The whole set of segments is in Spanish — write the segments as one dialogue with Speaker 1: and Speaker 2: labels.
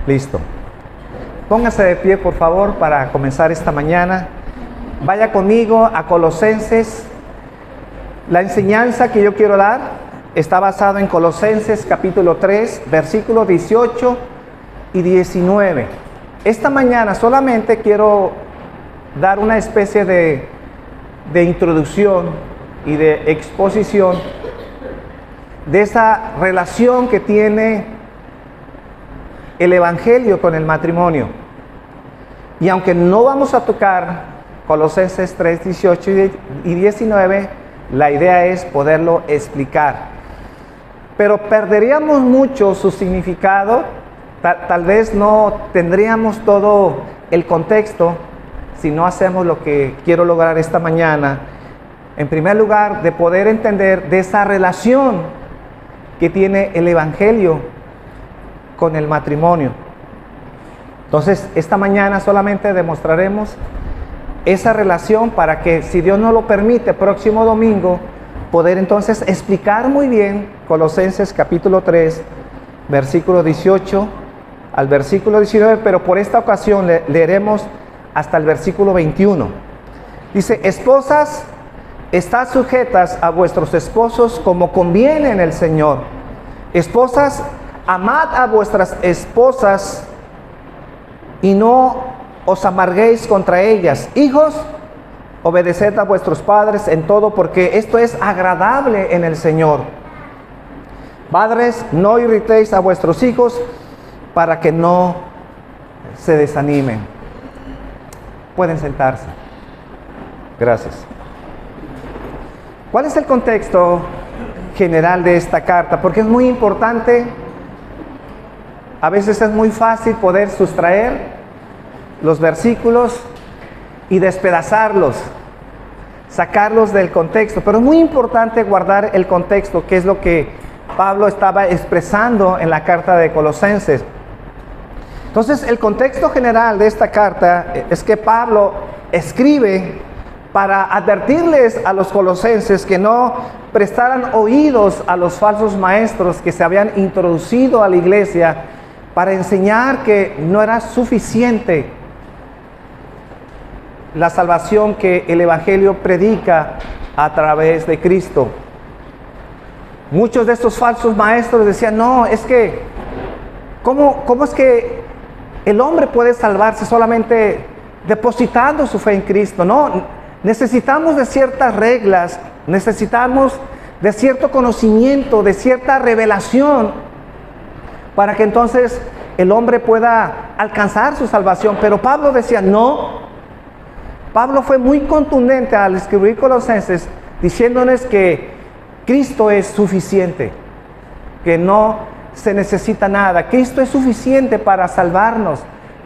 Speaker 1: Listo. Póngase de pie, por favor, para comenzar esta mañana. Vaya conmigo a Colosenses. La enseñanza que yo quiero dar está basada en Colosenses capítulo 3, versículos 18 y 19. Esta mañana solamente quiero dar una especie de introducción y de exposición de esa relación que tiene el Evangelio con el matrimonio. Y aunque no vamos a tocar Colosenses 3, 18 y 19, la idea es poderlo explicar. Pero perderíamos mucho su significado, tal vez no tendríamos todo el contexto si no hacemos lo que quiero lograr esta mañana. En primer lugar, de poder entender de esa relación que tiene el Evangelio con el matrimonio. Entonces, esta mañana solamente demostraremos esa relación para que, si Dios nos lo permite, próximo domingo, poder entonces explicar muy bien Colosenses capítulo 3, versículo 18 al versículo 19, pero por esta ocasión leeremos hasta el versículo 21. Dice: esposas, estad sujetas a vuestros esposos como conviene en el Señor. Esposas, amad a vuestras esposas y no os amarguéis contra ellas. Hijos, obedeced a vuestros padres en todo, porque esto es agradable en el Señor. Padres, no irritéis a vuestros hijos para que no se desanimen. Pueden sentarse. Gracias. ¿Cuál es el contexto general de esta carta? Porque es muy importante. A veces es muy fácil poder sustraer los versículos y despedazarlos, sacarlos del contexto, pero es muy importante guardar el contexto, que es lo que Pablo estaba expresando en la carta de Colosenses. Entonces, el contexto general de esta carta es que Pablo escribe para advertirles a los colosenses que no prestaran oídos a los falsos maestros que se habían introducido a la iglesia para enseñar que no era suficiente la salvación que el Evangelio predica a través de Cristo. Muchos de estos falsos maestros decían: no, es que ¿cómo es que el hombre puede salvarse solamente depositando su fe en Cristo? No, necesitamos de ciertas reglas, necesitamos de cierto conocimiento, de cierta revelación, para que entonces el hombre pueda alcanzar su salvación. Pero Pablo decía: no. Pablo fue muy contundente al escribir Colosenses, diciéndoles que Cristo es suficiente, que no se necesita nada. Cristo es suficiente para salvarnos,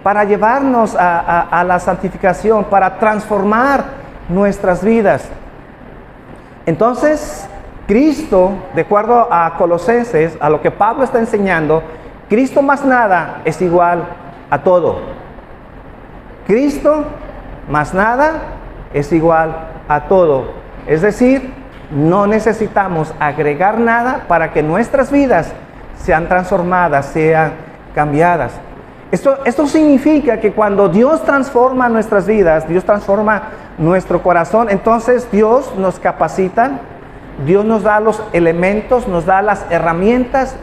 Speaker 1: para llevarnos a la santificación, para transformar nuestras vidas. Entonces, Cristo, de acuerdo a Colosenses, a lo que Pablo está enseñando, Cristo más nada es igual a todo. Cristo más nada es igual a todo. Es decir, no necesitamos agregar nada para que nuestras vidas sean transformadas, sean cambiadas. Esto significa que cuando Dios transforma nuestras vidas, Dios transforma nuestro corazón, entonces Dios nos capacita, Dios nos da los elementos, nos da las herramientas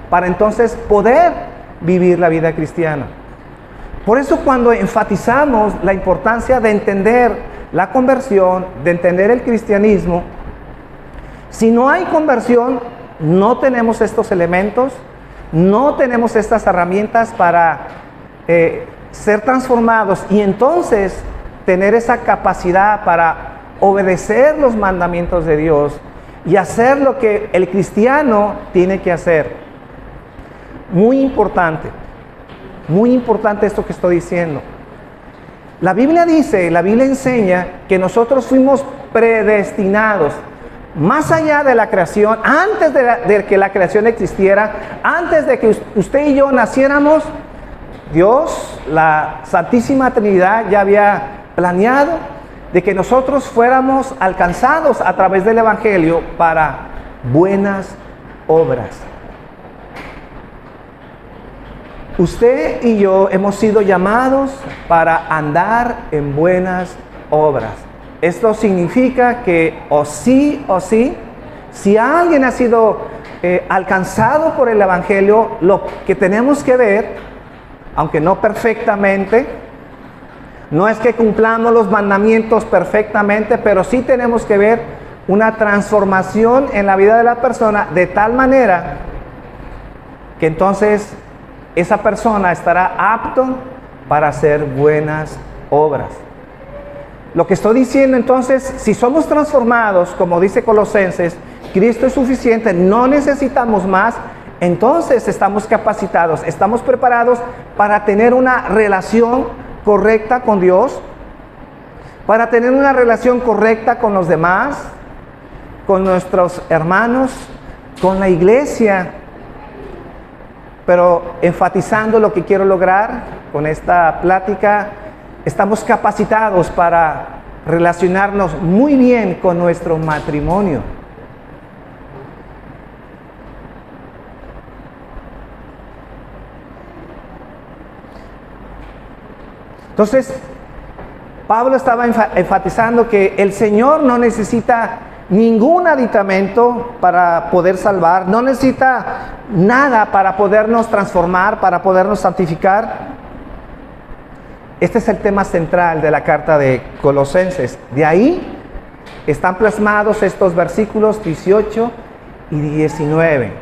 Speaker 1: para entonces poder vivir la vida cristiana. Por eso, cuando enfatizamos la importancia de entender la conversión, de entender el cristianismo, si no hay conversión, no tenemos estos elementos, no tenemos estas herramientas para ser transformados y entonces tener esa capacidad para obedecer los mandamientos de Dios y hacer lo que el cristiano tiene que hacer. Muy importante esto que estoy diciendo. La Biblia dice, la Biblia enseña que nosotros fuimos predestinados, más allá de la creación, antes de que la creación existiera, antes de que usted y yo naciéramos, Dios, la Santísima Trinidad, ya había planeado de que nosotros fuéramos alcanzados a través del Evangelio para buenas obras. Usted y yo hemos sido llamados para andar en buenas obras. Esto significa que o sí, si alguien ha sido alcanzado por el Evangelio, lo que tenemos que ver, aunque no perfectamente, no es que cumplamos los mandamientos perfectamente, pero sí tenemos que ver una transformación en la vida de la persona de tal manera que entonces esa persona estará apto para hacer buenas obras. Lo que estoy diciendo entonces, si somos transformados, como dice Colosenses, Cristo es suficiente, no necesitamos más, entonces estamos capacitados, estamos preparados para tener una relación correcta con Dios, para tener una relación correcta con los demás, con nuestros hermanos, con la iglesia. Pero enfatizando lo que quiero lograr con esta plática, estamos capacitados para relacionarnos muy bien con nuestro matrimonio. Entonces, Pablo estaba enfatizando que el Señor no necesita ningún aditamento para poder salvar, no necesita nada para podernos transformar, para podernos santificar. Este es el tema central de la carta de Colosenses. De ahí están plasmados estos versículos 18 y 19,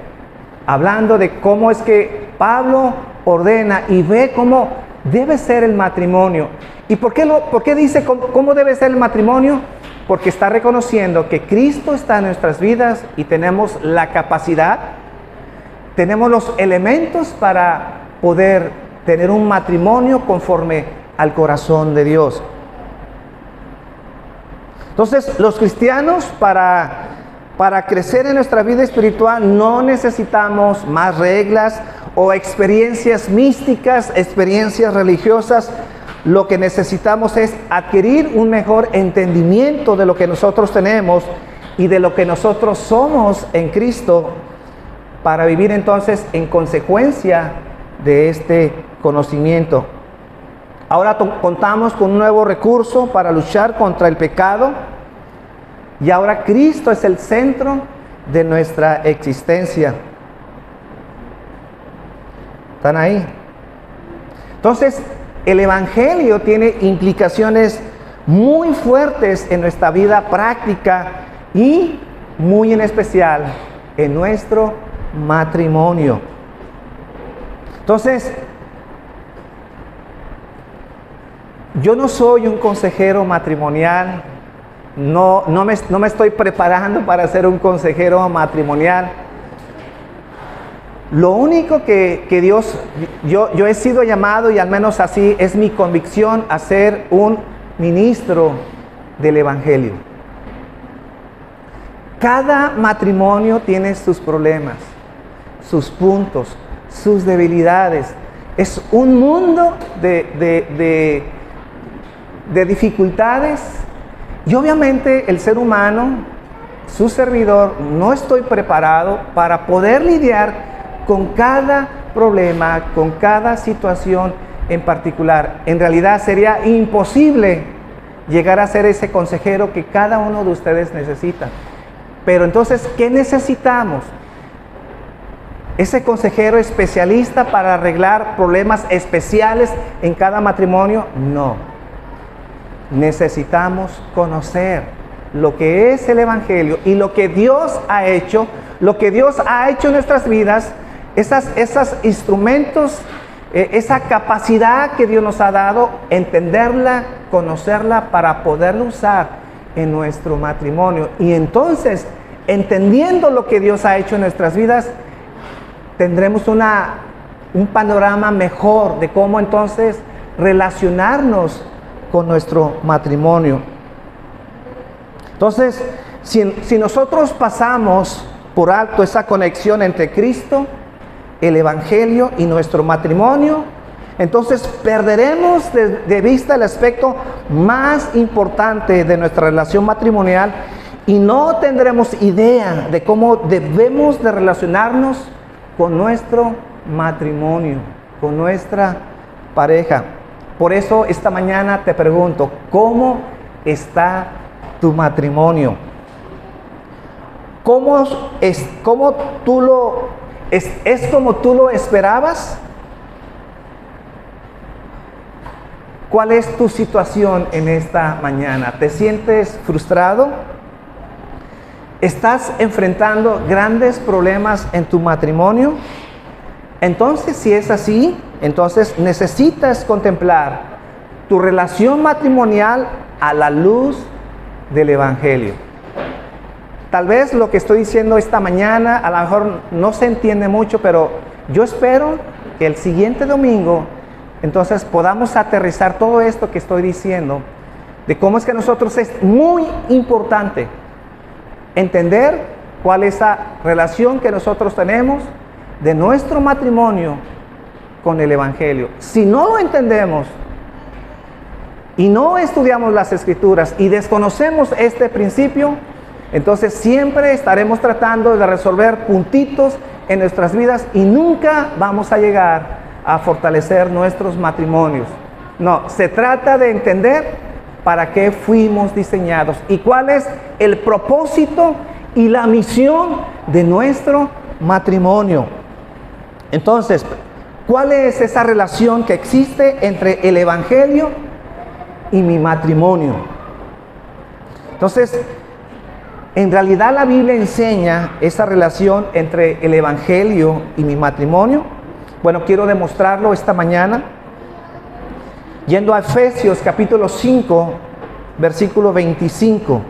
Speaker 1: hablando de cómo es que Pablo ordena y ve cómo debe ser el matrimonio. ¿Y por qué dice cómo debe ser el matrimonio? Porque está reconociendo que Cristo está en nuestras vidas y tenemos la capacidad, tenemos los elementos para poder tener un matrimonio conforme al corazón de Dios. Entonces, los cristianos para crecer en nuestra vida espiritual no necesitamos más reglas o experiencias místicas, experiencias religiosas. Lo que necesitamos es adquirir un mejor entendimiento de lo que nosotros tenemos y de lo que nosotros somos en Cristo, para vivir entonces en consecuencia de este conocimiento. Ahora contamos con un nuevo recurso para luchar contra el pecado, y ahora Cristo es el centro de nuestra existencia. ¿Están ahí? Entonces, el Evangelio tiene implicaciones muy fuertes en nuestra vida práctica y muy en especial en nuestro matrimonio. Entonces, yo no soy un consejero matrimonial, no me estoy preparando para ser un consejero matrimonial. Lo único que Dios, yo he sido llamado, y al menos así es mi convicción, a ser un ministro del Evangelio. Cada matrimonio tiene sus problemas, sus puntos, sus debilidades. Es un mundo de dificultades, y obviamente el ser humano, su servidor, no estoy preparado para poder lidiar con cada problema, con cada situación en particular. En realidad sería imposible llegar a ser ese consejero que cada uno de ustedes necesita. Pero entonces, ¿qué necesitamos? ¿Ese consejero especialista para arreglar problemas especiales en cada matrimonio? No. Necesitamos conocer lo que es el Evangelio y lo que Dios ha hecho, en nuestras vidas, esos instrumentos, esa capacidad que Dios nos ha dado, entenderla, conocerla para poderla usar en nuestro matrimonio. Y entonces, entendiendo lo que Dios ha hecho en nuestras vidas, tendremos un panorama mejor de cómo entonces relacionarnos con nuestro matrimonio. Entonces, si nosotros pasamos por alto esa conexión entre Cristo, el Evangelio y nuestro matrimonio, entonces perderemos de vista el aspecto más importante de nuestra relación matrimonial y no tendremos idea de cómo debemos de relacionarnos con nuestro matrimonio, con nuestra pareja. Por eso esta mañana te pregunto, ¿cómo está tu matrimonio? ¿Cómo es como tú lo esperabas? ¿Cuál es tu situación en esta mañana? ¿Te sientes frustrado? ¿Estás enfrentando grandes problemas en tu matrimonio? Entonces, si es así, entonces necesitas contemplar tu relación matrimonial a la luz del Evangelio. Tal vez lo que estoy diciendo esta mañana a lo mejor no se entiende mucho, pero yo espero que el siguiente domingo entonces podamos aterrizar todo esto que estoy diciendo, de cómo es que nosotros es muy importante entender cuál es la relación que nosotros tenemos de nuestro matrimonio con el Evangelio. Si no lo entendemos y no estudiamos las Escrituras y desconocemos este principio, entonces siempre estaremos tratando de resolver puntitos en nuestras vidas y nunca vamos a llegar a fortalecer nuestros matrimonios. No, se trata de entender para qué fuimos diseñados y cuál es el propósito y la misión de nuestro matrimonio. Entonces, ¿cuál es esa relación que existe entre el Evangelio y mi matrimonio? Entonces, en realidad la Biblia enseña esa relación entre el Evangelio y mi matrimonio. Bueno, quiero demostrarlo esta mañana yendo a Efesios capítulo 5, versículo 25.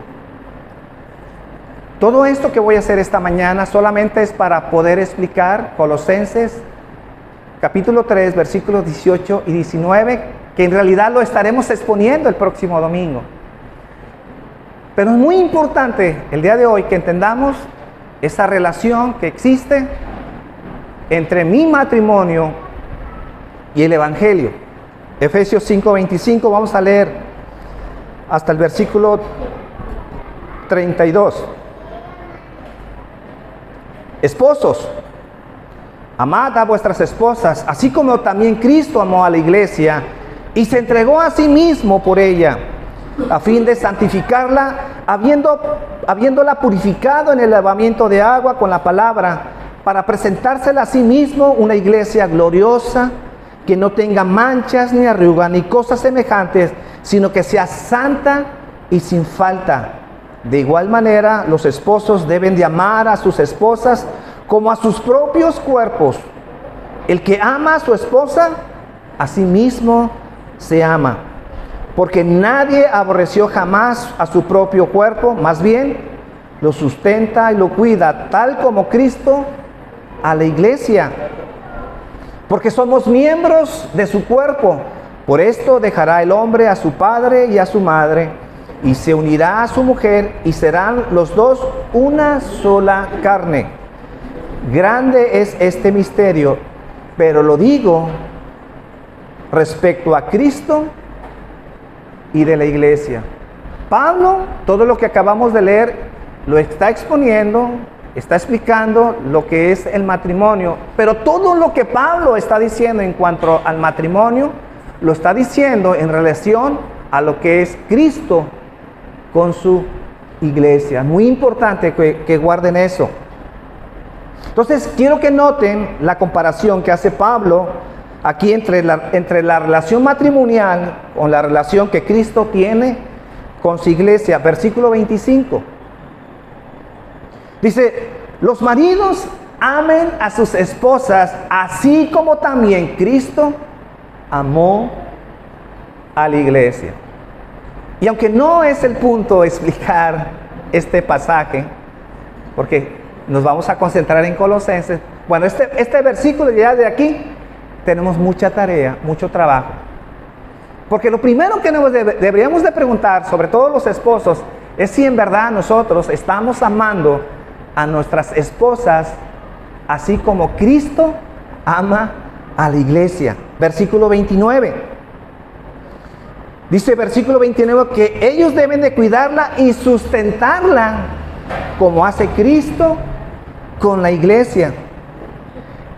Speaker 1: Todo esto que voy a hacer esta mañana solamente es para poder explicar Colosenses capítulo 3, versículos 18 y 19, que en realidad lo estaremos exponiendo el próximo domingo. Pero es muy importante el día de hoy que entendamos esa relación que existe entre mi matrimonio y el Evangelio. Efesios 5:25, vamos a leer hasta el versículo 32. Esposos, amad a vuestras esposas, así como también Cristo amó a la iglesia y se entregó a sí mismo por ella, a fin de santificarla, habiéndola purificado en el lavamiento de agua con la palabra, para presentársela a sí mismo una iglesia gloriosa, que no tenga manchas ni arrugas ni cosas semejantes, sino que sea santa y sin falta. De igual manera, los esposos deben de amar a sus esposas como a sus propios cuerpos. El que ama a su esposa, a sí mismo se ama. Porque nadie aborreció jamás a su propio cuerpo, más bien lo sustenta y lo cuida, tal como Cristo a la iglesia, porque somos miembros de su cuerpo. Por esto dejará el hombre a su padre y a su madre, y se unirá a su mujer, y serán los dos una sola carne. Grande es este misterio, pero lo digo respecto a Cristo y de la iglesia. Pablo, todo lo que acabamos de leer, lo está exponiendo, está explicando lo que es el matrimonio, pero todo lo que Pablo está diciendo en cuanto al matrimonio, lo está diciendo en relación a lo que es Cristo con su iglesia. Muy importante que guarden eso. Entonces, quiero que noten la comparación que hace Pablo aquí entre la relación matrimonial con la relación que Cristo tiene con su iglesia. Versículo 25. Dice, los maridos amen a sus esposas, así como también Cristo amó a la iglesia. Y aunque no es el punto explicar este pasaje, porque nos vamos a concentrar en Colosenses, bueno, este versículo ya de aquí tenemos mucha tarea, mucho trabajo. Porque lo primero que deberíamos de preguntar, sobre todo los esposos, es si en verdad nosotros estamos amando a nuestras esposas, así como Cristo ama a la iglesia. Versículo 29. Dice versículo 29 que ellos deben de cuidarla y sustentarla como hace Cristo con la iglesia.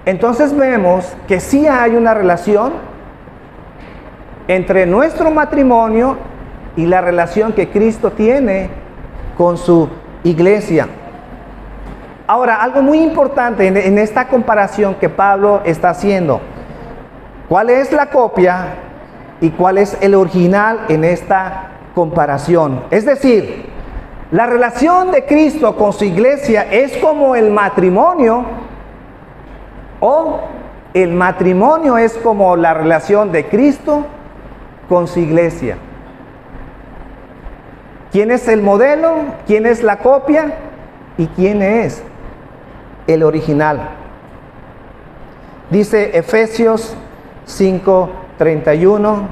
Speaker 1: entonces vemos que sí hay una relación entre nuestro matrimonio y la relación que Cristo tiene con su iglesia. Ahora, algo muy importante en esta comparación que Pablo está haciendo: ¿cuál es la copia y cuál es el original en esta comparación? Es decir, la relación de Cristo con su iglesia es como el matrimonio, o el matrimonio es como la relación de Cristo con su iglesia. ¿Quién es el modelo? ¿Quién es la copia? ¿Y quién es el original? Dice Efesios 5:31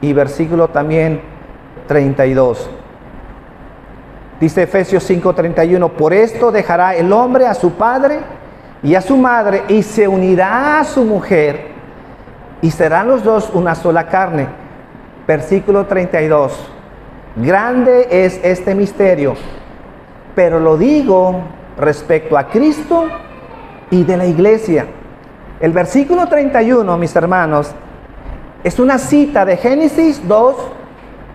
Speaker 1: y versículo también 32. Dice Efesios 5:31: por esto dejará el hombre a su padre y a su madre, y se unirá a su mujer, y serán los dos una sola carne. Versículo 32: grande es este misterio, pero lo digo respecto a Cristo y de la iglesia. El versículo 31, mis hermanos, es una cita de Génesis 2,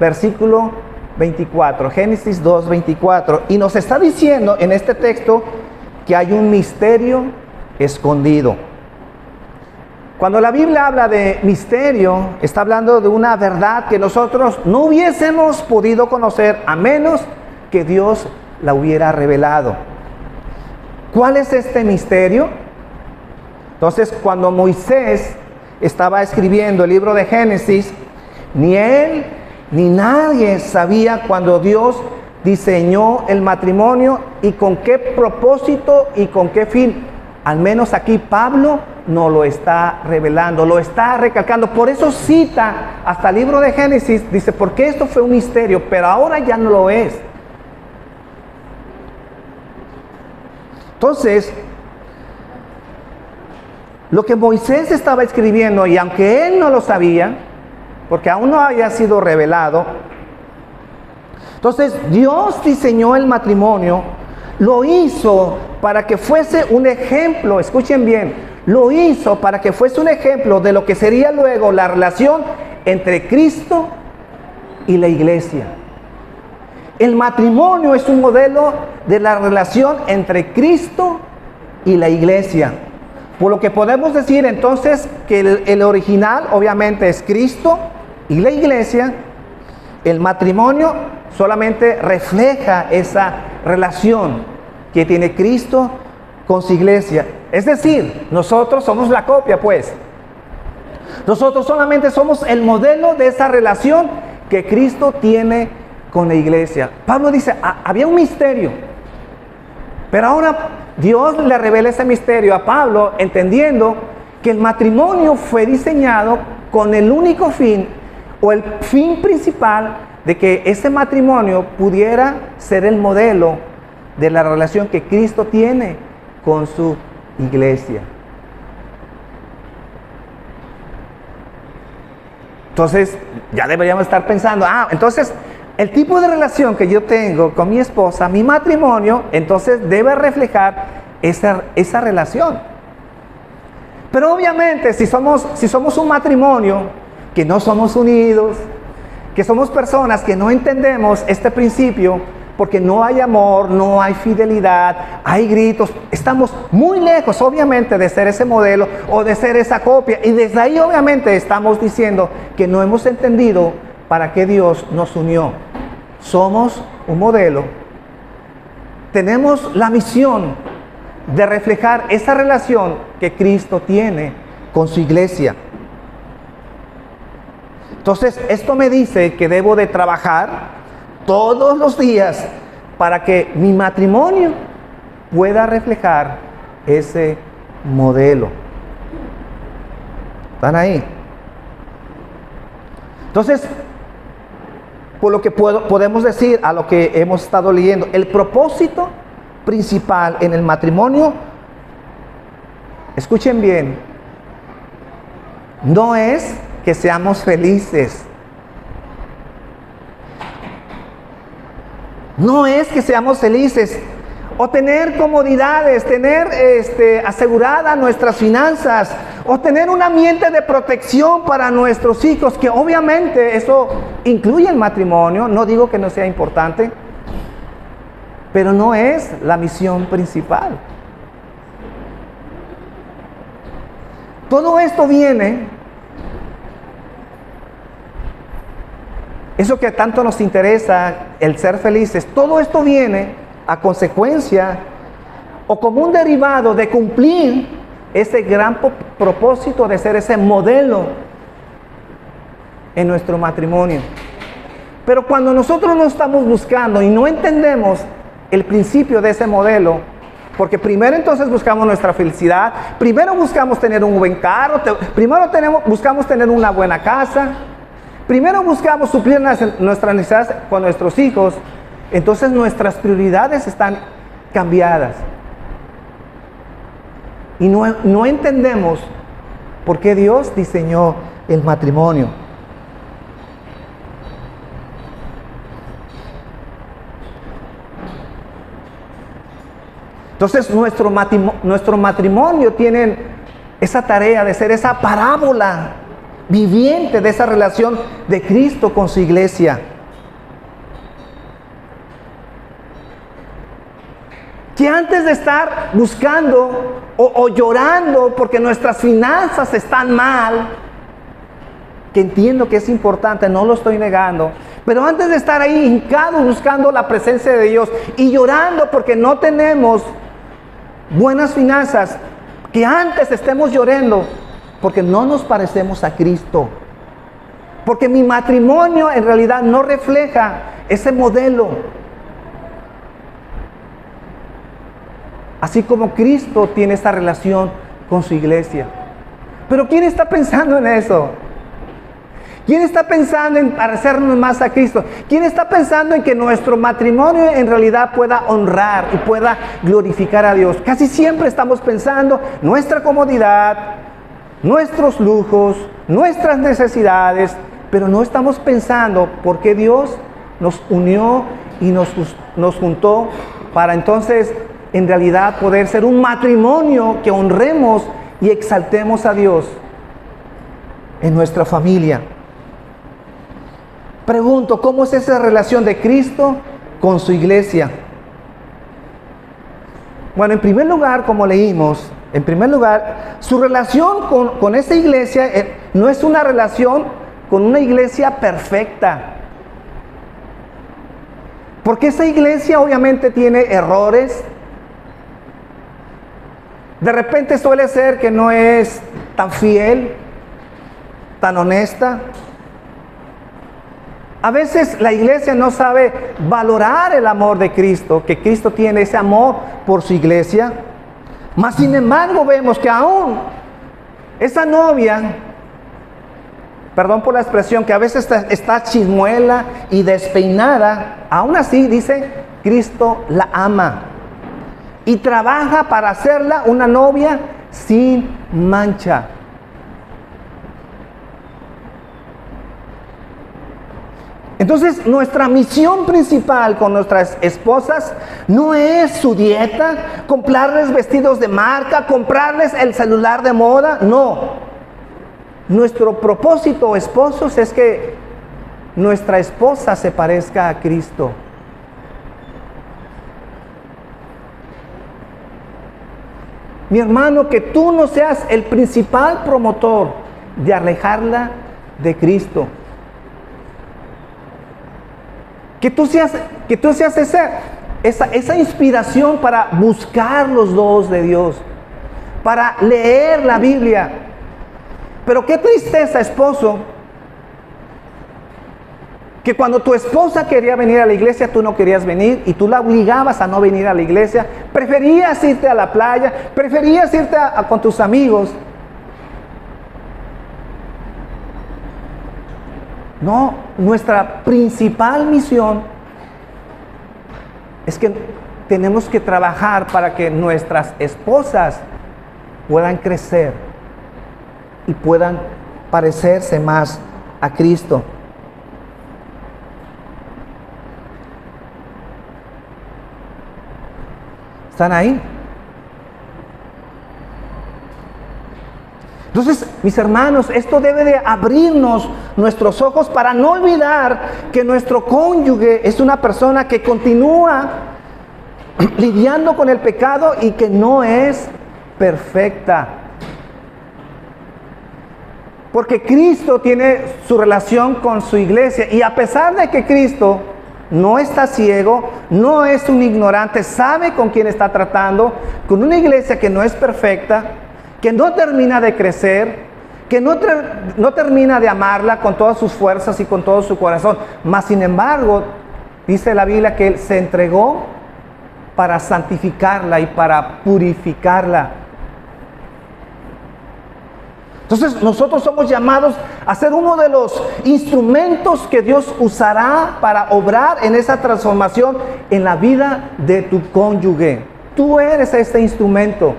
Speaker 1: versículo 24. Génesis 2, 24. Y nos está diciendo en este texto que hay un misterio escondido. Cuando la Biblia habla de misterio, está hablando de una verdad que nosotros no hubiésemos podido conocer a menos que Dios la hubiera revelado. ¿Cuál es este misterio? Entonces, cuando Moisés estaba escribiendo el libro de Génesis, ni él ni nadie sabía cuando Dios diseñó el matrimonio y con qué propósito y con qué fin. Al menos aquí Pablo nos lo está revelando, lo está recalcando. Por eso cita hasta el libro de Génesis, dice, porque esto fue un misterio, pero ahora ya no lo es. Entonces, lo que Moisés estaba escribiendo, y aunque él no lo sabía, porque aún no había sido revelado, entonces Dios diseñó el matrimonio, lo hizo para que fuese un ejemplo, escuchen bien, lo hizo para que fuese un ejemplo de lo que sería luego la relación entre Cristo y la iglesia. El matrimonio es un modelo de la relación entre Cristo y la iglesia. Por lo que podemos decir entonces que el original obviamente es Cristo y la iglesia. El matrimonio solamente refleja esa relación que tiene Cristo con su iglesia. Es decir, nosotros somos la copia, pues. Nosotros solamente somos el modelo de esa relación que Cristo tiene con la iglesia. Pablo dice, había un misterio, pero ahora Dios le revela ese misterio a Pablo, entendiendo que el matrimonio fue diseñado con el único fin, o el fin principal, de que ese matrimonio pudiera ser el modelo de la relación que Cristo tiene con su iglesia. Entonces, ya deberíamos estar pensando, entonces, el tipo de relación que yo tengo con mi esposa, mi matrimonio, entonces debe reflejar esa relación. Pero obviamente, si somos un matrimonio que no somos unidos, que somos personas que no entendemos este principio, porque no hay amor, no hay fidelidad, hay gritos, estamos muy lejos obviamente de ser ese modelo o de ser esa copia, y desde ahí obviamente estamos diciendo que no hemos entendido para qué Dios nos unió. Somos un modelo, tenemos la misión de reflejar esa relación que Cristo tiene con su iglesia. Entonces, esto me dice que debo de trabajar todos los días para que mi matrimonio pueda reflejar ese modelo. ¿Están ahí? Entonces, por lo que podemos decir a lo que hemos estado leyendo, el propósito principal en el matrimonio, escuchen bien, no es que seamos felices. No es que seamos felices o tener comodidades, tener aseguradas nuestras finanzas, o tener un ambiente de protección para nuestros hijos, que obviamente eso incluye el matrimonio. No digo que no sea importante, pero no es la misión principal. Todo esto viene, eso que tanto nos interesa, el ser felices, todo esto viene a consecuencia o como un derivado de cumplir ese gran propósito de ser ese modelo en nuestro matrimonio. Pero cuando nosotros no estamos buscando y no entendemos el principio de ese modelo, porque primero entonces buscamos nuestra felicidad, primero buscamos tener un buen carro, buscamos tener una buena casa, primero buscamos suplir nuestras necesidades con nuestros hijos, entonces nuestras prioridades están cambiadas. Y no entendemos por qué Dios diseñó el matrimonio. Entonces nuestro matrimonio tiene esa tarea de ser esa parábola viviente de esa relación de Cristo con su iglesia. Que antes de estar buscando o llorando porque nuestras finanzas están mal, que entiendo que es importante, no lo estoy negando, pero antes de estar ahí hincados buscando la presencia de Dios y llorando porque no tenemos buenas finanzas, que antes estemos llorando porque no nos parecemos a Cristo, porque mi matrimonio en realidad no refleja ese modelo. Así como Cristo tiene esta relación con su iglesia. Pero ¿quién está pensando en eso? ¿Quién está pensando en parecernos más a Cristo? ¿Quién está pensando en que nuestro matrimonio en realidad pueda honrar y pueda glorificar a Dios? Casi siempre estamos pensando nuestra comodidad, nuestros lujos, nuestras necesidades, pero no estamos pensando por qué Dios nos unió y nos juntó para entonces en realidad poder ser un matrimonio que honremos y exaltemos a Dios en nuestra familia. Pregunto, ¿cómo es esa relación de Cristo con su iglesia? Bueno, en primer lugar, como leímos, su relación con esa iglesia no es una relación con una iglesia perfecta. Porque esa iglesia obviamente tiene errores. De repente suele ser que no es tan fiel, tan honesta. A veces la iglesia no sabe valorar el amor de Cristo, que Cristo tiene ese amor por su iglesia. Mas sin embargo vemos que aún esa novia, perdón por la expresión, que a veces está chismuela y despeinada, aún así dice, Cristo la ama y trabaja para hacerla una novia sin mancha. Entonces, nuestra misión principal con nuestras esposas no es su dieta, comprarles vestidos de marca, comprarles el celular de moda, no. Nuestro propósito, esposos, es que nuestra esposa se parezca a Cristo. Mi hermano, que tú no seas el principal promotor de alejarla de Cristo. Que tú seas esa inspiración para buscar los dos de Dios, para leer la Biblia. Pero qué tristeza, esposo, que cuando tu esposa quería venir a la iglesia, tú no querías venir y tú la obligabas a no venir a la iglesia. Preferías irte a la playa, preferías irte con tus amigos. No, nuestra principal misión es que tenemos que trabajar para que nuestras esposas puedan crecer y puedan parecerse más a Cristo. Están ahí. Entonces, mis hermanos, esto debe de abrirnos nuestros ojos para no olvidar que nuestro cónyuge es una persona que continúa lidiando con el pecado y que no es perfecta. Porque Cristo tiene su relación con su iglesia, y a pesar de que Cristo no está ciego, no es un ignorante, sabe con quién está tratando, con una iglesia que no es perfecta, que no termina de crecer, que no termina de amarla con todas sus fuerzas y con todo su corazón. Mas sin embargo, dice la Biblia que Él se entregó para santificarla y para purificarla. Entonces nosotros somos llamados a ser uno de los instrumentos que Dios usará para obrar en esa transformación en la vida de tu cónyuge. Tú eres este instrumento.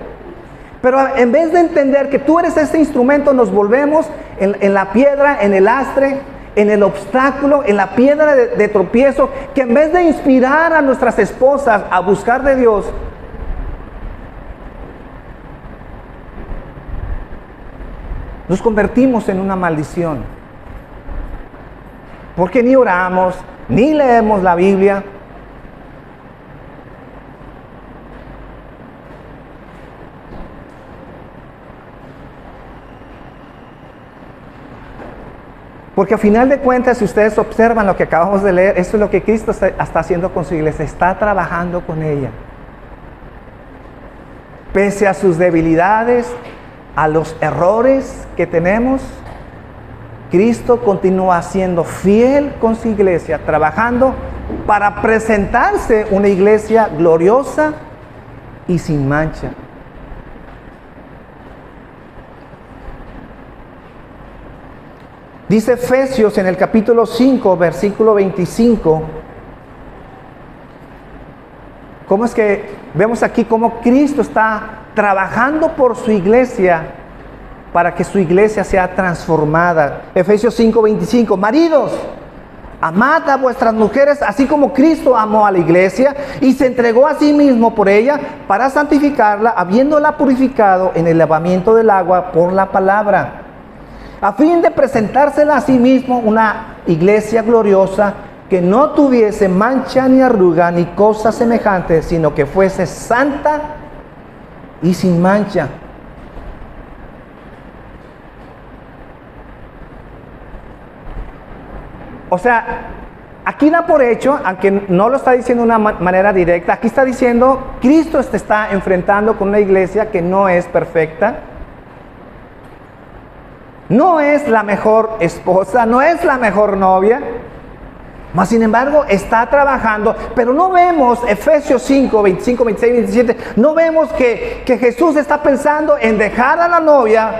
Speaker 1: Pero en vez de entender que tú eres este instrumento, nos volvemos en la piedra, en el lastre, en el obstáculo, en la piedra de tropiezo, que en vez de inspirar a nuestras esposas a buscar de Dios, nos convertimos en una maldición. Porque ni oramos, ni leemos la Biblia. Porque a final de cuentas, si ustedes observan lo que acabamos de leer, esto es lo que Cristo está haciendo con su iglesia, está trabajando con ella. Pese a sus debilidades, a los errores que tenemos, Cristo continúa siendo fiel con su iglesia, trabajando para presentarse una iglesia gloriosa y sin mancha. Dice Efesios en el capítulo 5, versículo 25. ¿Cómo es que vemos aquí cómo Cristo está trabajando por su iglesia para que su iglesia sea transformada? Efesios 5, 25. Maridos, amad a vuestras mujeres, así como Cristo amó a la iglesia y se entregó a sí mismo por ella para santificarla, habiéndola purificado en el lavamiento del agua por la palabra, a fin de presentársela a sí mismo una iglesia gloriosa, que no tuviese mancha ni arruga ni cosa semejante, sino que fuese santa y sin mancha. O sea, aquí da por hecho, aunque no lo está diciendo de una manera directa, aquí está diciendo, Cristo se está enfrentando con una iglesia que no es perfecta. No es la mejor esposa, no es la mejor novia, mas sin embargo está trabajando. Pero no vemos, Efesios 5, 25, 26, 27, no vemos que Jesús está pensando en dejar a la novia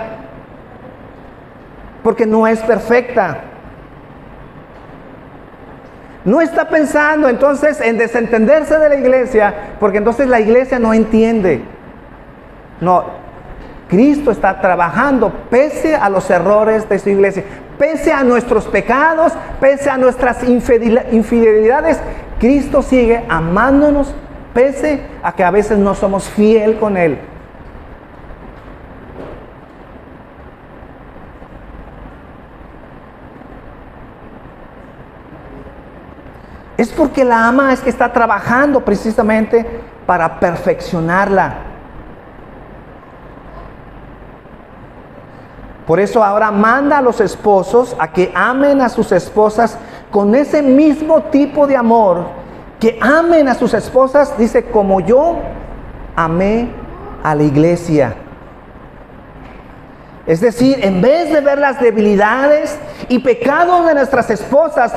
Speaker 1: porque no es perfecta. No está pensando entonces en desentenderse de la iglesia, porque entonces la iglesia no entiende. No. Cristo está trabajando pese a los errores de su iglesia, pese a nuestros pecados, pese a nuestras infidelidades. Cristo sigue amándonos pese a que a veces no somos fieles con Él. Es porque la ama, es que está trabajando precisamente para perfeccionarla. Por eso ahora manda a los esposos a que amen a sus esposas con ese mismo tipo de amor, que amen a sus esposas, dice, como yo amé a la iglesia. Es decir, en vez de ver las debilidades y pecados de nuestras esposas,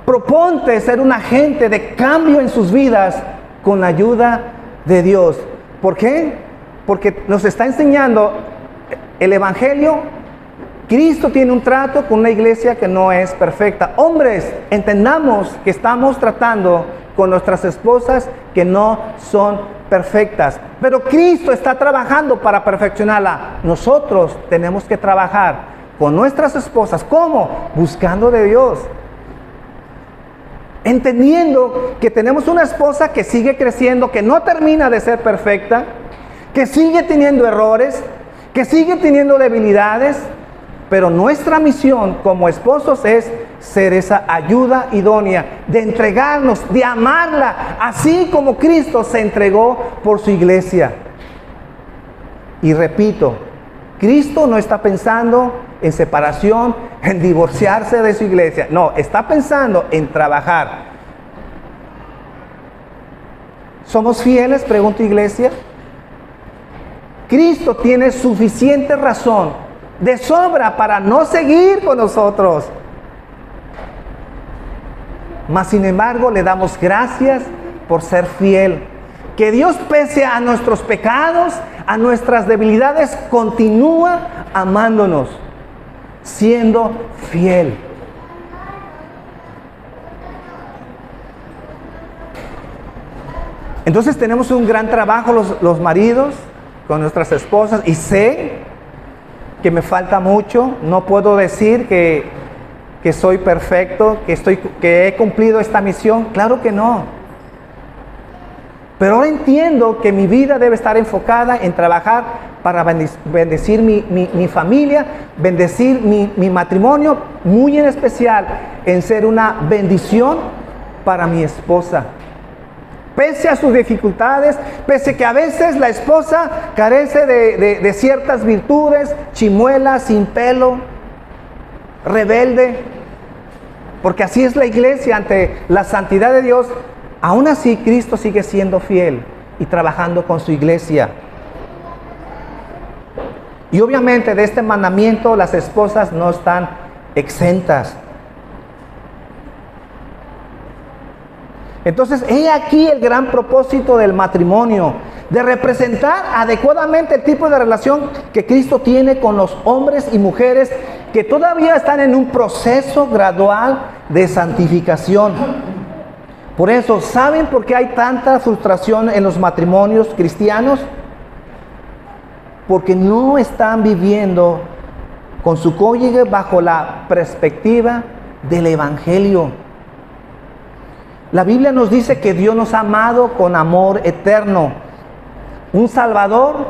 Speaker 1: proponte ser un agente de cambio en sus vidas con la ayuda de Dios. ¿Por qué? Porque nos está enseñando el Evangelio. Cristo tiene un trato con una iglesia que no es perfecta. Hombres, entendamos que estamos tratando con nuestras esposas que no son perfectas, pero Cristo está trabajando para perfeccionarla. Nosotros tenemos que trabajar con nuestras esposas. ¿Cómo? Buscando de Dios. entendiendo que tenemos una esposa que sigue creciendo, que no termina de ser perfecta, que sigue teniendo errores, que sigue teniendo debilidades, pero nuestra misión como esposos es ser esa ayuda idónea, de entregarnos, de amarla, así como Cristo se entregó por su iglesia. Y repito, Cristo no está pensando en separación, en divorciarse de su iglesia. No, está pensando en trabajar. ¿Somos fieles? Pregunto, iglesia. Cristo tiene suficiente razón, de sobra, para no seguir con nosotros. Mas sin embargo le damos gracias por ser fiel. Que Dios, pese a nuestros pecados, a nuestras debilidades, continúa amándonos, siendo fiel. Entonces tenemos un gran trabajo los maridos con nuestras esposas, y sé que me falta mucho. No puedo decir que soy perfecto, que he cumplido esta misión. Claro que no. Pero ahora entiendo que mi vida debe estar enfocada en trabajar para bendecir mi familia, bendecir mi matrimonio, muy en especial en ser una bendición para mi esposa. Pese a sus dificultades, pese que a veces la esposa carece de ciertas virtudes, chimuela, sin pelo, rebelde, porque así es la iglesia ante la santidad de Dios. Aún así, Cristo sigue siendo fiel y trabajando con su iglesia. Y obviamente de este mandamiento las esposas no están exentas. Entonces, he aquí el gran propósito del matrimonio, de representar adecuadamente el tipo de relación que Cristo tiene con los hombres y mujeres que todavía están en un proceso gradual de santificación. Por eso, ¿saben por qué hay tanta frustración en los matrimonios cristianos? Porque no están viviendo con su cónyuge bajo la perspectiva del Evangelio. La Biblia nos dice que Dios nos ha amado con amor eterno. Un Salvador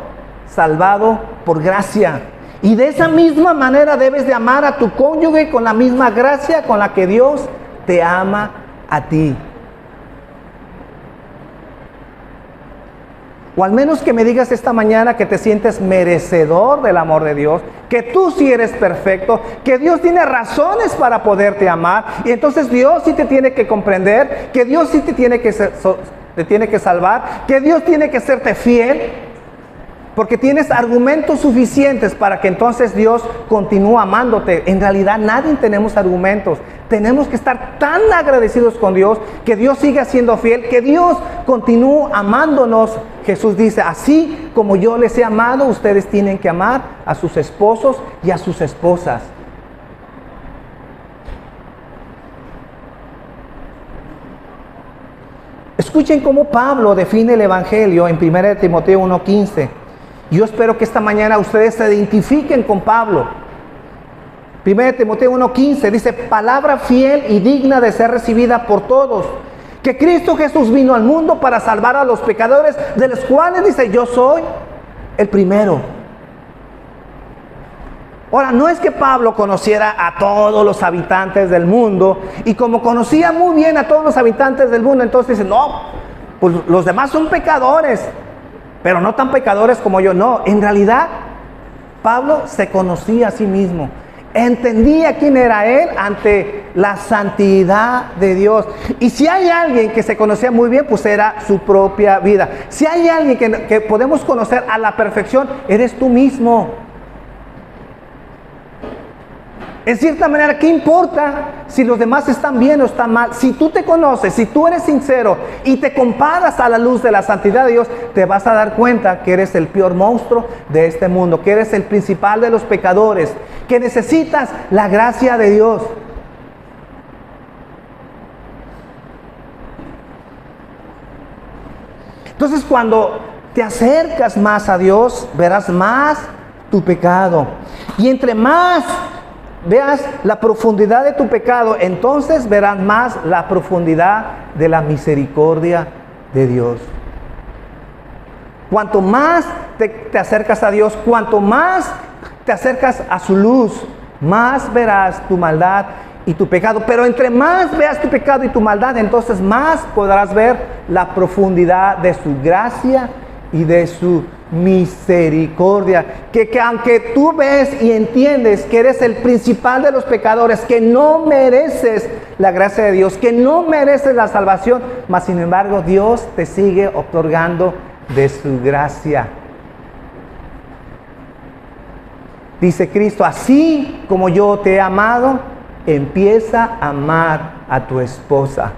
Speaker 1: salvado por gracia. Y de esa misma manera debes de amar a tu cónyuge con la misma gracia con la que Dios te ama a ti. O al menos que me digas esta mañana que te sientes merecedor del amor de Dios, que tú sí eres perfecto, que Dios tiene razones para poderte amar, y entonces Dios sí te tiene que comprender, que Dios sí te tiene que salvar, que Dios tiene que serte fiel, porque tienes argumentos suficientes para que entonces Dios continúe amándote. En realidad nadie tenemos argumentos. Tenemos que estar tan agradecidos con Dios, que Dios siga siendo fiel, que Dios continúe amándonos. Jesús dice, así como yo les he amado, ustedes tienen que amar a sus esposos y a sus esposas. Escuchen cómo Pablo define el Evangelio en 1 Timoteo 1:15. Yo espero que esta mañana ustedes se identifiquen con Pablo. 1 Timoteo 1:15 dice, palabra fiel y digna de ser recibida por todos, que Cristo Jesús vino al mundo para salvar a los pecadores, de los cuales dice, yo soy el primero. Ahora, no es que Pablo conociera a todos los habitantes del mundo, y como conocía muy bien a todos los habitantes del mundo, entonces dice, no, pues los demás son pecadores, pero no tan pecadores como yo. No, en realidad Pablo se conocía a sí mismo, entendía quién era él ante la santidad de Dios. Y si hay alguien que se conocía muy bien, pues era su propia vida. Si hay alguien que podemos conocer a la perfección, eres tú mismo. En cierta manera, ¿qué importa si los demás están bien o están mal? Si tú te conoces, si tú eres sincero y te comparas a la luz de la santidad de Dios, te vas a dar cuenta que eres el peor monstruo de este mundo, que eres el principal de los pecadores, que necesitas la gracia de Dios. Entonces, cuando te acercas más a Dios, verás más tu pecado. Y entre más veas la profundidad de tu pecado, entonces verás más la profundidad de la misericordia de Dios. Cuanto más te acercas a Dios, cuanto más te acercas a su luz, más verás tu maldad y tu pecado. Pero entre más veas tu pecado y tu maldad, entonces más podrás ver la profundidad de su gracia y de su misericordia. Que aunque tú ves y entiendes que eres el principal de los pecadores, que no mereces la gracia de Dios, que no mereces la salvación, mas sin embargo Dios te sigue otorgando de su gracia. Dice Cristo, así como yo te he amado, empieza a amar a tu esposa.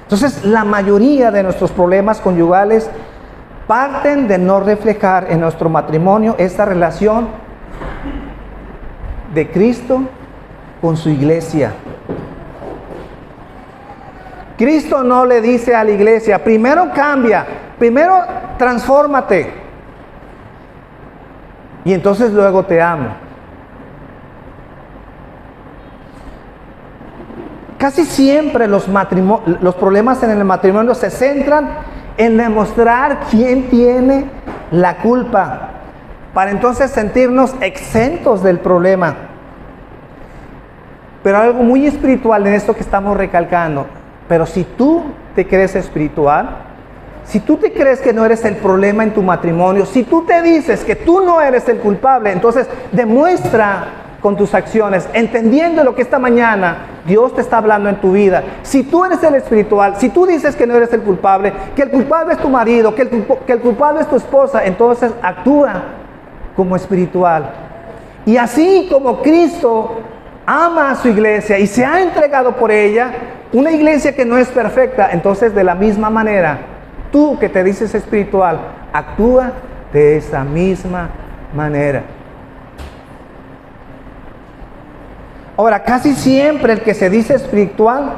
Speaker 1: Entonces, la mayoría de nuestros problemas conyugales parten de no reflejar en nuestro matrimonio esta relación de Cristo con su iglesia. Cristo no le dice a la iglesia, primero cambia, primero transfórmate, y entonces luego te amo. Casi siempre los problemas en el matrimonio se centran en demostrar quién tiene la culpa, para entonces sentirnos exentos del problema. Pero algo muy espiritual en esto que estamos recalcando. Pero si tú te crees espiritual, si tú te crees que no eres el problema en tu matrimonio, si tú te dices que tú no eres el culpable, entonces demuestra con tus acciones, entendiendo lo que esta mañana Dios te está hablando en tu vida. Si tú eres el espiritual, si tú dices que no eres el culpable, que el culpable es tu marido, que el culpable es tu esposa, entonces actúa como espiritual. Y así como Cristo ama a su iglesia y se ha entregado por ella, una iglesia que no es perfecta, entonces de la misma manera, tú que te dices espiritual, actúa de esa misma manera. Ahora, casi siempre el que se dice espiritual,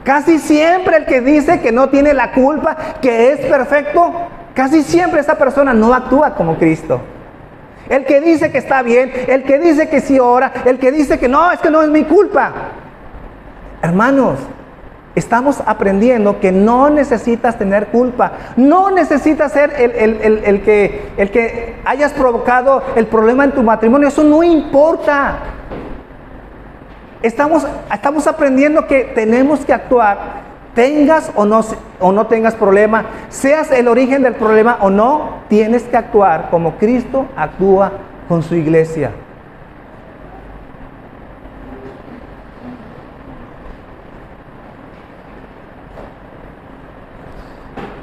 Speaker 1: casi siempre el que dice que no tiene la culpa, que es perfecto, casi siempre esa persona no actúa como Cristo. El que dice que está bien, el que dice que sí ora, el que dice que no, es que no es mi culpa. Hermanos, estamos aprendiendo que no necesitas tener culpa, no necesitas ser el que hayas provocado el problema en tu matrimonio, eso no importa. Estamos aprendiendo que tenemos que actuar, tengas o no tengas problema, seas el origen del problema o no, tienes que actuar como Cristo actúa con su iglesia.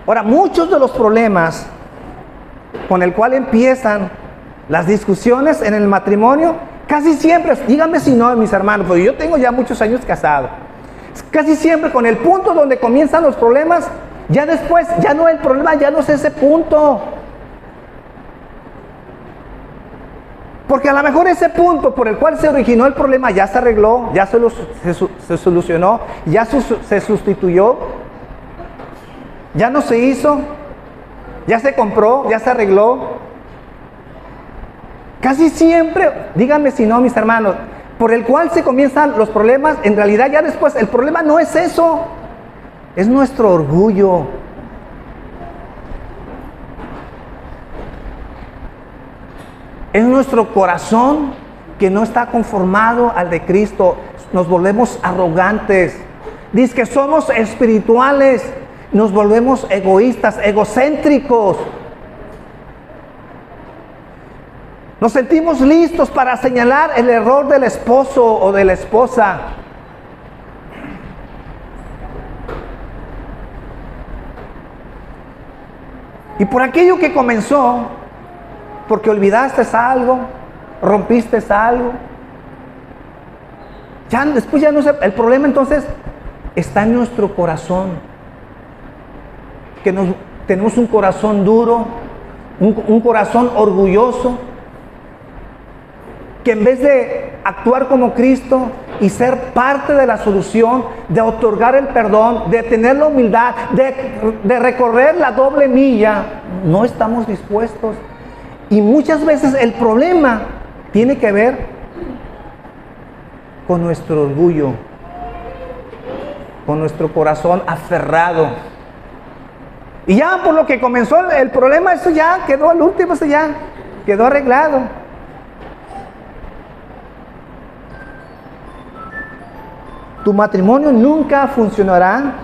Speaker 1: Ahora, muchos de los problemas con el cual empiezan las discusiones en el matrimonio, casi siempre, díganme si no, mis hermanos, porque yo tengo ya muchos años casado, casi siempre con el punto donde comienzan los problemas, ya después, ya no el problema, ya no es ese punto. Porque a lo mejor ese punto por el cual se originó el problema ya se arregló, ya se solucionó, ya se sustituyó, ya no se hizo, ya se compró, ya se arregló. Casi siempre, díganme si no, mis hermanos, por el cual se comienzan los problemas, en realidad ya después el problema no es eso, es nuestro orgullo. Es nuestro corazón que no está conformado al de Cristo. Nos volvemos arrogantes. Dice que somos espirituales. Nos volvemos egoístas, egocéntricos. Nos sentimos listos para señalar el error del esposo o de la esposa. Y por aquello que comenzó, porque olvidaste algo, rompiste algo, ya después ya no sé, el problema entonces está en nuestro corazón, que tenemos un corazón duro, un corazón orgulloso, que en vez de actuar como Cristo y ser parte de la solución, de otorgar el perdón, de tener la humildad, de recorrer la doble milla, no estamos dispuestos. Y muchas veces el problema tiene que ver con nuestro orgullo, con nuestro corazón aferrado. Y ya por lo que comenzó el problema, eso ya quedó al último, eso ya quedó arreglado. Tu matrimonio nunca funcionará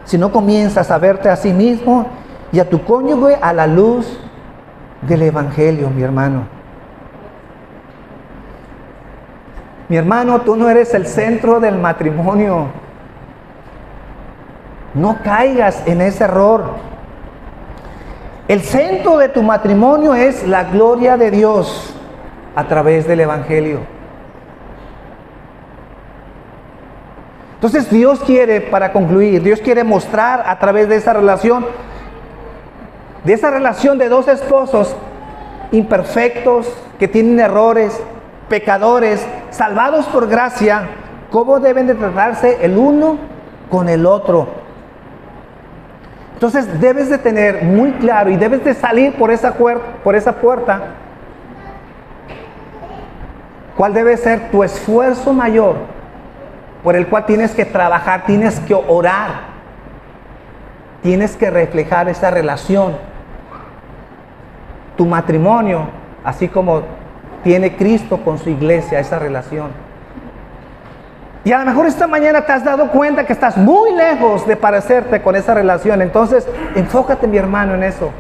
Speaker 1: si no comienzas a verte a sí mismo y a tu cónyuge a la luz del Evangelio, mi hermano. Mi hermano, tú no eres el centro del matrimonio. No caigas en ese error. El centro de tu matrimonio es la gloria de Dios a través del Evangelio. Entonces Dios quiere, para concluir, Dios quiere mostrar a través de esa relación de dos esposos imperfectos, que tienen errores, pecadores, salvados por gracia, cómo deben de tratarse el uno con el otro. Entonces debes de tener muy claro y debes de salir por esa puerta, cuál debe ser tu esfuerzo mayor, por el cual tienes que trabajar, tienes que orar, tienes que reflejar esa relación. Tu matrimonio, así como tiene Cristo con su iglesia, esa relación. Y a lo mejor esta mañana te has dado cuenta que estás muy lejos de parecerte con esa relación. Entonces, enfócate, mi hermano, en eso.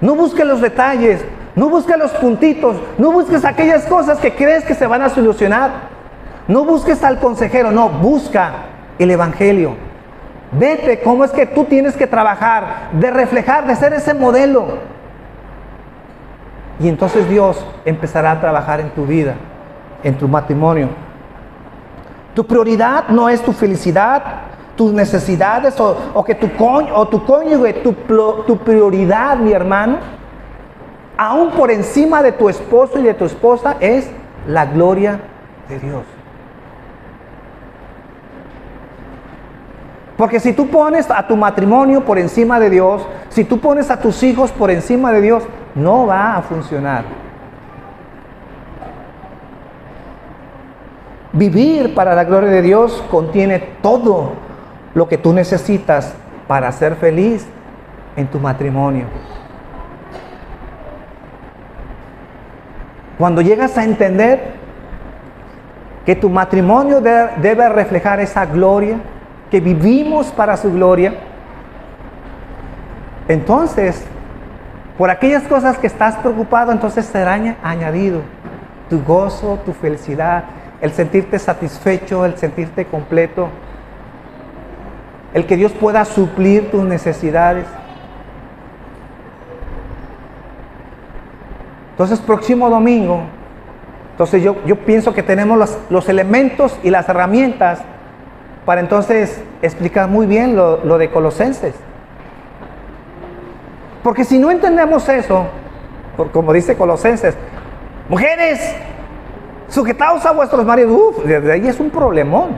Speaker 1: No busques los detalles, no busques los puntitos, no busques aquellas cosas que crees que se van a solucionar. No busques al consejero, no, busca el Evangelio. Vete cómo es que tú tienes que trabajar, de reflejar, de ser ese modelo. Y entonces Dios empezará a trabajar en tu vida, en tu matrimonio. Tu prioridad no es tu felicidad, tus necesidades o que tu cónyuge, tu prioridad, mi hermano, aún por encima de tu esposo y de tu esposa, es la gloria de Dios. Porque si tú pones a tu matrimonio por encima de Dios, si tú pones a tus hijos por encima de Dios, no va a funcionar. Vivir para la gloria de Dios contiene todo lo que tú necesitas para ser feliz en tu matrimonio. Cuando llegas a entender que tu matrimonio debe reflejar esa gloria, que vivimos para su gloria, entonces, por aquellas cosas que estás preocupado, entonces será añadido tu gozo, tu felicidad, el sentirte satisfecho, el sentirte completo, el que Dios pueda suplir tus necesidades. Entonces, próximo domingo, entonces yo pienso que tenemos los elementos y las herramientas para entonces explicar muy bien lo de Colosenses. Porque si no entendemos eso, como dice Colosenses, mujeres, sujetaos a vuestros maridos, desde ahí es un problemón.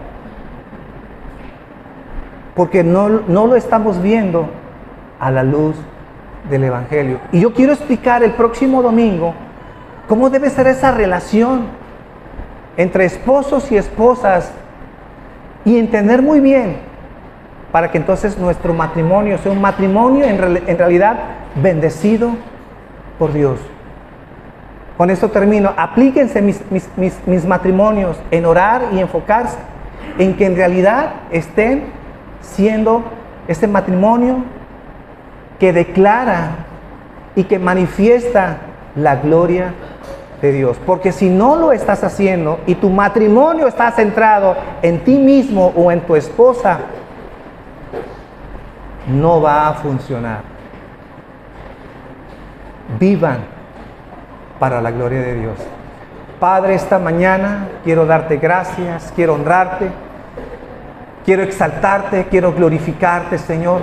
Speaker 1: Porque no lo estamos viendo a la luz del Evangelio. Y yo quiero explicar el próximo domingo cómo debe ser esa relación entre esposos y esposas y entender muy bien para que entonces nuestro matrimonio sea un matrimonio en realidad bendecido por Dios. Con esto termino. Aplíquense mis matrimonios en orar y enfocarse en que en realidad estén siendo este matrimonio que declara y que manifiesta la gloria de Dios. Porque si no lo estás haciendo y tu matrimonio está centrado en ti mismo o en tu esposa, no va a funcionar. Vivan para la gloria de Dios. Padre, esta mañana quiero darte gracias, quiero honrarte, quiero exaltarte, quiero glorificarte, Señor.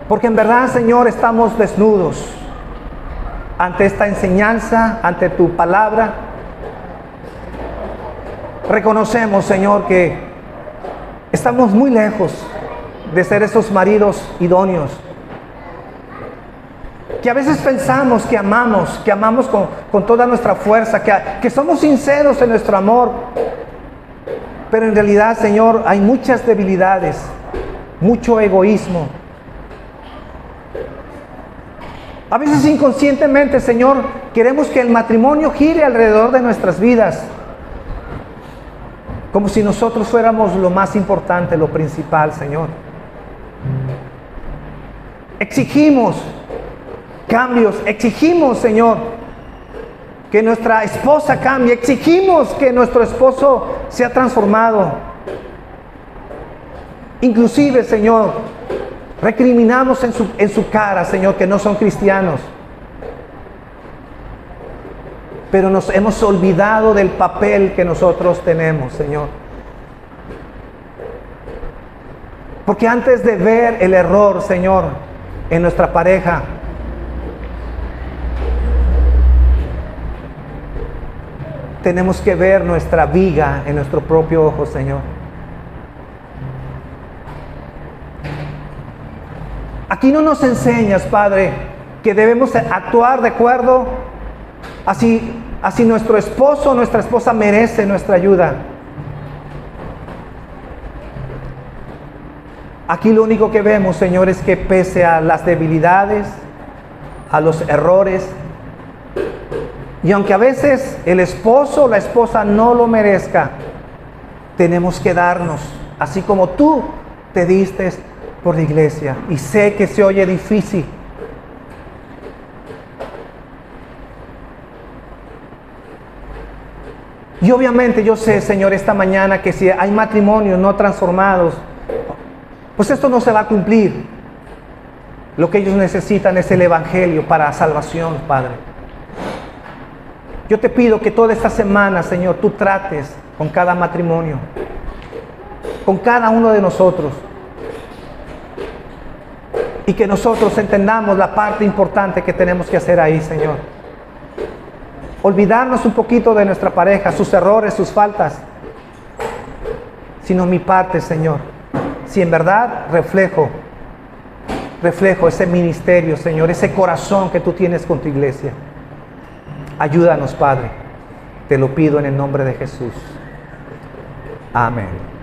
Speaker 1: Porque en verdad, Señor, estamos desnudos ante esta enseñanza, ante tu palabra. Reconocemos, Señor, que estamos muy lejos de ser esos maridos idóneos. que a veces pensamos que amamos con toda nuestra fuerza, que somos sinceros en nuestro amor, pero en realidad, Señor, hay muchas debilidades, mucho egoísmo. A veces inconscientemente, Señor, queremos que el matrimonio gire alrededor de nuestras vidas, como si nosotros fuéramos lo más importante, lo principal, Señor. Exigimos cambios, exigimos, Señor, que nuestra esposa cambie, exigimos que nuestro esposo sea transformado. Inclusive, Señor, recriminamos en su cara, Señor, que no son cristianos. Pero nos hemos olvidado del papel que nosotros tenemos, Señor. Porque antes de ver el error, Señor, en nuestra pareja, tenemos que ver nuestra viga en nuestro propio ojo, Señor. Aquí no nos enseñas, Padre, que debemos actuar de acuerdo así nuestro esposo o nuestra esposa merece nuestra ayuda. Aquí lo único que vemos, Señor, es que pese a las debilidades, a los errores, y aunque a veces el esposo o la esposa no lo merezca, tenemos que darnos, así como tú te diste por la iglesia. Y sé que se oye difícil. Y obviamente yo sé, Señor, esta mañana que si hay matrimonios no transformados, pues esto no se va a cumplir. Lo que ellos necesitan es el Evangelio para salvación, Padre. Yo te pido que toda esta semana, Señor, tú trates con cada matrimonio, con cada uno de nosotros, y que nosotros entendamos la parte importante que tenemos que hacer ahí, Señor. Olvidarnos un poquito de nuestra pareja, sus errores, sus faltas, sino mi parte, Señor. Si en verdad reflejo ese ministerio, Señor, ese corazón que tú tienes con tu iglesia. Ayúdanos, Padre. Te lo pido en el nombre de Jesús. Amén.